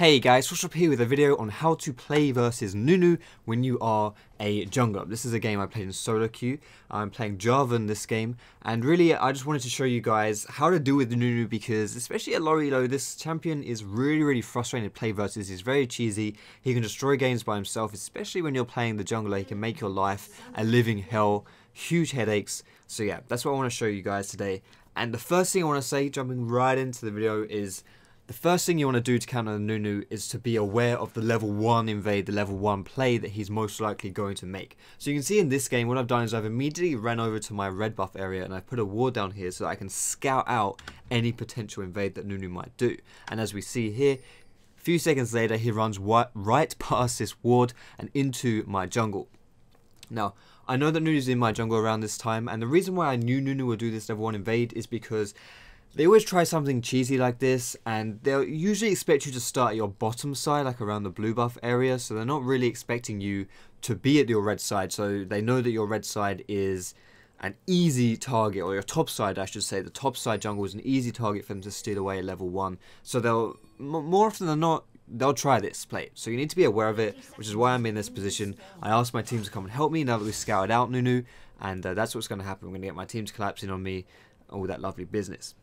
Hey guys, Foxdrop here with a video on how to play versus Nunu when you are a jungler. This is a game I played in solo queue. I'm playing Java in this game, and really I just wanted to show you guys how to deal with Nunu because especially at low elo, this champion is really frustrating to play versus. He's very cheesy. He can destroy games by himself, especially when you're playing the jungler. He can make your life a living hell, huge headaches. So yeah, that's what I want to show you guys today. And the first thing I want to say, jumping right into the video, is the first thing you want to do to counter Nunu is to be aware of the level 1 invade, the level 1 play that he's most likely going to make. So you can see in this game, what I've done is I've immediately ran over to my red buff area and I've put a ward down here so that I can scout out any potential invade that Nunu might do. And as we see here, a few seconds later, he runs right past this ward and into my jungle. Now, I know that Nunu's in my jungle around this time, and the reason why I knew Nunu would do this level 1 invade is because they always try something cheesy like this, and they'll usually expect you to start at your bottom side, like around the blue buff area, so they're not really expecting you to be at your red side, so they know that your red side is an easy target, or your top side I should say, the top side jungle is an easy target for them to steal away at level 1, so they'll, more often than not, they'll try this play. So you need to be aware of it, which is why I'm in this position. I asked my team to come and help me now that we scouted out Nunu, and that's what's going to happen. We're going to get my team to collapse in on me, all that lovely business.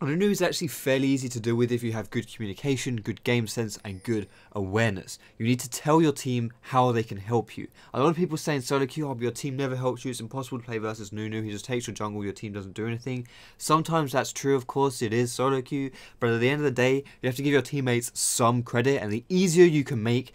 Nunu is actually fairly easy to deal with if you have good communication, good game sense, and good awareness. You need to tell your team how they can help you. A lot of people say in solo queue, oh, your team never helps you, it's impossible to play versus Nunu, he just takes your jungle, your team doesn't do anything. Sometimes that's true, of course, it is solo queue, but at the end of the day, you have to give your teammates some credit, and the easier you can make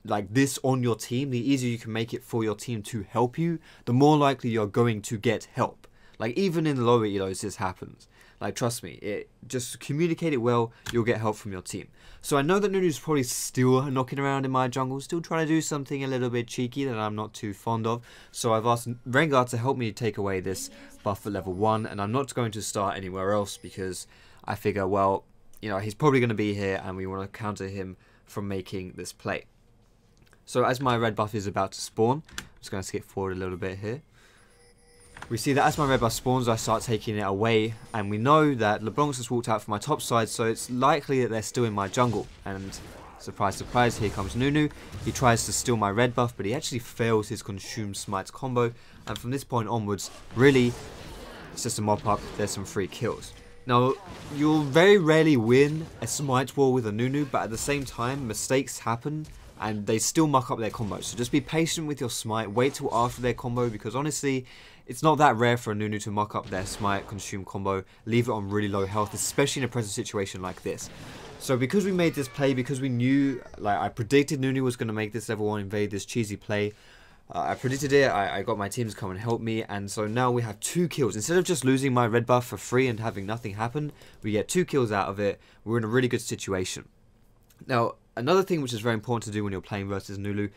like this on your team, the easier you can make it for your team to help you, the more likely you're going to get help. Like even in lower elos this happens. Like trust me, just communicate it well, you'll get help from your team. So I know that Nunu's probably still knocking around in my jungle, still trying to do something a little bit cheeky that I'm not too fond of. So I've asked Rengar to help me take away this buff at level 1, and I'm not going to start anywhere else because I figure, well, you know, he's probably going to be here and we want to counter him from making this play. So as my red buff is about to spawn, I'm just going to skip forward a little bit here. We see that as my red buff spawns, I start taking it away, and we know that LeBlanc's just walked out from my top side, so it's likely that they're still in my jungle. And surprise, surprise, here comes Nunu. He tries to steal my red buff, but he actually fails his Consume Smite combo. And from this point onwards, really, it's just a mop up, there's some free kills. Now, you'll very rarely win a Smite war with a Nunu, but at the same time, mistakes happen, and they still muck up their combos. So just be patient with your Smite, wait till after their combo, because honestly, it's not that rare for a Nunu to muck up their Smite Consume combo, leave it on really low health, especially in a present situation like this. So because we made this play, because we knew, like I predicted Nunu was going to make this level 1 invade, this cheesy play, I predicted it, I got my team to come and help me, and so now we have 2 kills. Instead of just losing my red buff for free and having nothing happen, we get 2 kills out of it. We're in a really good situation. Now, another thing which is very important to do when you're playing versus Nunu,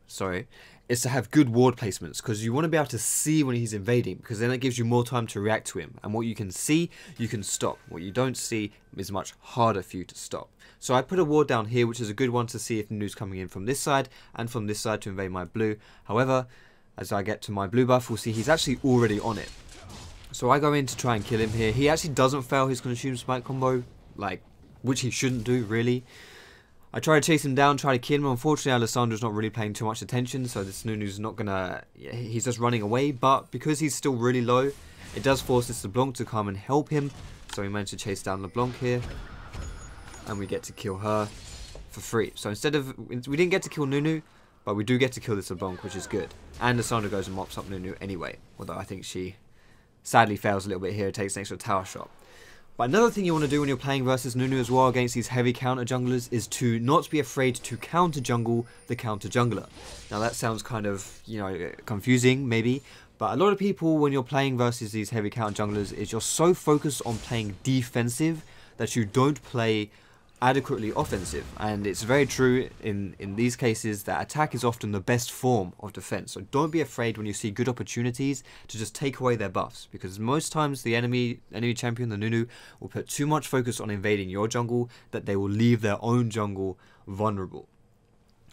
sorry, is to have good ward placements, because you want to be able to see when he's invading, because then it gives you more time to react to him, and what you can see, you can stop. What you don't see is much harder for you to stop. So I put a ward down here, which is a good one to see if Nunu's coming in from this side, and from this side to invade my blue. However, as I get to my blue buff, we'll see he's actually already on it. So I go in to try and kill him here. He actually doesn't fail his Consume Smite combo, like, which he shouldn't do, really. I try to chase him down, try to kill him. Unfortunately, Alessandra's not really paying too much attention, so this Nunu's not gonna... he's just running away, but because he's still really low, it does force this LeBlanc to come and help him. So we managed to chase down LeBlanc here, and we get to kill her for free. So instead of... we didn't get to kill Nunu, but we do get to kill this LeBlanc, which is good. And Alessandra goes and mops up Nunu anyway, although I think she sadly fails a little bit here, takes an extra tower shot. But another thing you want to do when you're playing versus Nunu as well against these heavy counter junglers is to not be afraid to counter jungle the counter jungler. Now that sounds kind of, you know, confusing maybe, but a lot of people when you're playing versus these heavy counter junglers is you're so focused on playing defensive that you don't play adequately offensive, and it's very true in these cases that attack is often the best form of defense. So don't be afraid when you see good opportunities to just take away their buffs, because most times the enemy champion, the Nunu, will put too much focus on invading your jungle that they will leave their own jungle vulnerable.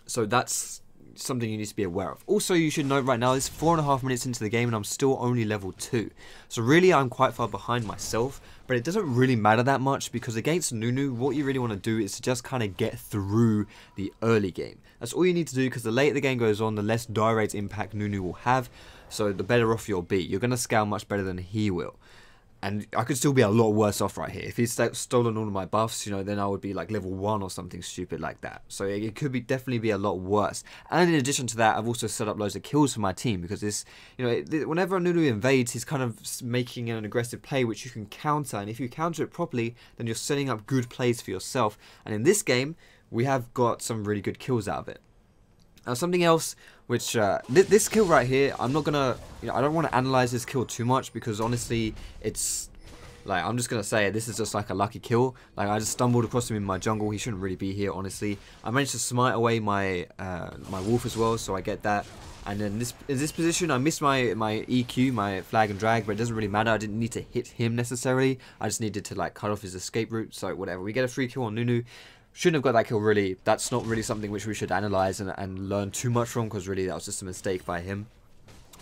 So that's something you need to be aware of. Also, you should note right now, it's 4.5 minutes into the game and I'm still only level 2. So really, I'm quite far behind myself, but it doesn't really matter that much because against Nunu, what you really want to do is to just kind of get through the early game. That's all you need to do, because the later the game goes on, the less direct impact Nunu will have, so the better off you'll be. You're going to scale much better than he will. And I could still be a lot worse off right here. If he's stolen all of my buffs, you know, then I would be like level 1 or something stupid like that. So it could definitely be a lot worse. And in addition to that, I've also set up loads of kills for my team, because this, you know, whenever Nunu invades, he's kind of making an aggressive play which you can counter. And if you counter it properly, then you're setting up good plays for yourself. And in this game, we have got some really good kills out of it. Now, something else, which this kill right here, I'm not gonna, you know, I don't want to analyze this kill too much, because honestly, it's like, I'm just gonna say this is just like a lucky kill. Like, I just stumbled across him in my jungle. He shouldn't really be here, honestly. I managed to smite away my my wolf as well, so I get that. And then in this position, I missed my EQ, my flag and drag, but it doesn't really matter. I didn't need to hit him necessarily. I just needed to like cut off his escape route. So whatever, we get a free kill on Nunu. Shouldn't have got that kill, really. That's not really something which we should analyze and learn too much from, because really that was just a mistake by him.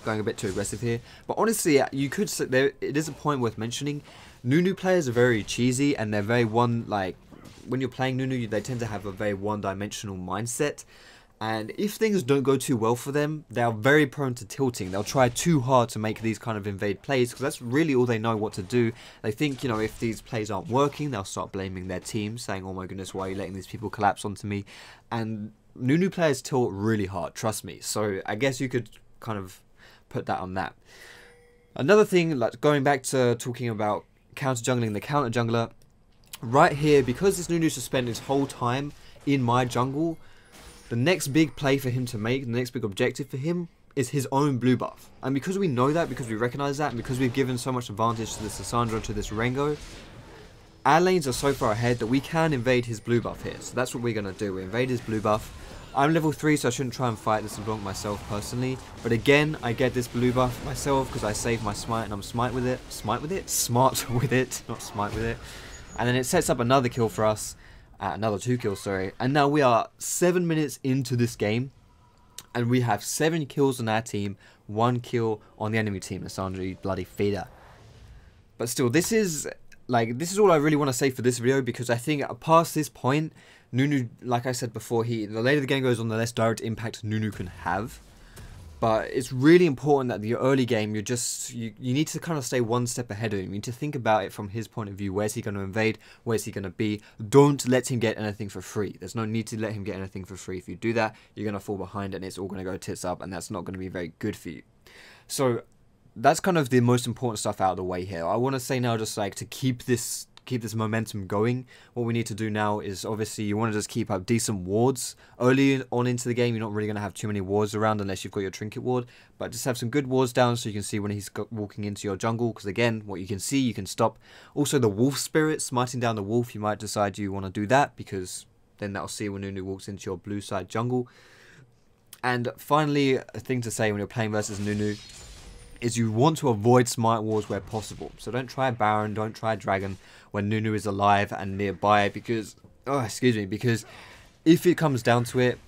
Going a bit too aggressive here. But honestly, you could say it is a point worth mentioning. Nunu players are very cheesy, and they're very like, when you're playing Nunu, they tend to have a very one-dimensional mindset. And if things don't go too well for them, they are very prone to tilting. They'll try too hard to make these kind of invade plays, because that's really all they know what to do. They think, you know, if these plays aren't working, they'll start blaming their team, saying, oh my goodness, why are you letting these people collapse onto me? And Nunu players tilt really hard, trust me. So I guess you could kind of put that on that. Another thing, like going back to talking about counter jungling, the counter jungler, right here, because this Nunu just spent his whole time in my jungle, the next big play for him to make, the next big objective for him, is his own blue buff. And because we know that, because we recognize that, and because we've given so much advantage to this Cassandra, to this Rengo, our lanes are so far ahead that we can invade his blue buff here. So that's what we're going to do. We invade his blue buff. I'm level 3, so I shouldn't try and fight this LeBlanc myself personally. But again, I get this blue buff myself because I saved my smite and I'm smart with it. Smart with it, not smite with it. And then it sets up another kill for us. Another 2 kills, sorry. And now we are 7 minutes into this game, and we have 7 kills on our team, 1 kill on the enemy team. Cassandra, you bloody feeder. But still, this is all I really want to say for this video, because I think past this point, Nunu, like I said before, the later the game goes on, the less direct impact Nunu can have. But it's really important that the early game, you need to kind of stay one step ahead of him. You need to think about it from his point of view. Where's he going to invade? Where's he going to be? Don't let him get anything for free. There's no need to let him get anything for free. If you do that, you're going to fall behind and it's all going to go tits up, and that's not going to be very good for you. So that's kind of the most important stuff out of the way here. I want to say now, just like to keep this momentum going, what we need to do now is, obviously, you want to just keep up decent wards. Early on into the game, you're not really going to have too many wards around unless you've got your trinket ward, but just have some good wards down so you can see when he's walking into your jungle, because again, what you can see, you can stop. Also, the wolf spirit, smiting down the wolf, you might decide you want to do that, because then that'll see when Nunu walks into your blue side jungle. And finally, a thing to say when you're playing versus Nunu is you want to avoid smite wars where possible. So don't try Baron, don't try Dragon when Nunu is alive and nearby, because, because if it comes down to it,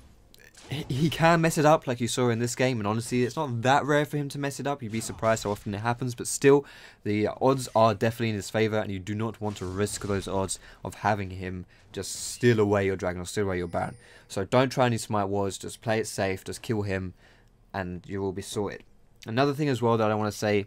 he can mess it up like you saw in this game, and honestly, it's not that rare for him to mess it up. You'd be surprised how often it happens, but still, the odds are definitely in his favour, and you do not want to risk those odds of having him just steal away your Dragon or steal away your Baron. So don't try any smite wars, just play it safe, just kill him, and you will be sorted. Another thing as well that I want to say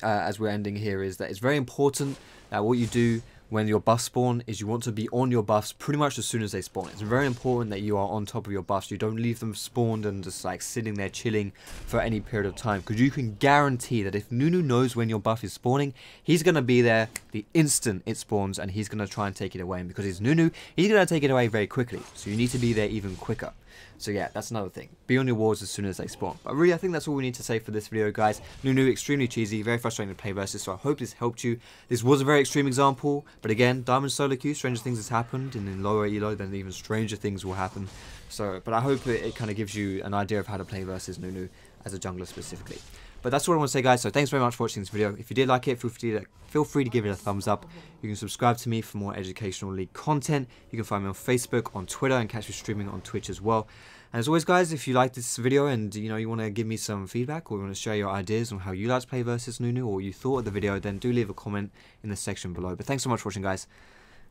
as we're ending here is that it's very important that what you do when your buffs spawn is you want to be on your buffs pretty much as soon as they spawn. It's very important that you are on top of your buffs. You don't leave them spawned and just like sitting there chilling for any period of time, because you can guarantee that if Nunu knows when your buff is spawning, he's going to be there the instant it spawns, and he's going to try and take it away. And because he's Nunu, he's going to take it away very quickly, so you need to be there even quicker. So yeah, that's another thing. Be on your wards as soon as they spawn. But really, I think that's all we need to say for this video, guys. Nunu, extremely cheesy, very frustrating to play versus, so I hope this helped you. This was a very extreme example, but again, Diamond Solo Queue, stranger things has happened, and in lower elo, then even stranger things will happen. So, but I hope it kind of gives you an idea of how to play versus Nunu as a jungler specifically. But that's all I want to say, guys, so thanks very much for watching this video. If you did like it, feel free to give it a thumbs up. You can subscribe to me for more educational league content. You can find me on Facebook, on Twitter, and catch me streaming on Twitch as well. And as always, guys, if you like this video and you want to give me some feedback, or you want to share your ideas on how you like to play versus Nunu, or what you thought of the video, then do leave a comment in the section below. But thanks so much for watching, guys.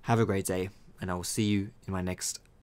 Have a great day, and I will see you in my next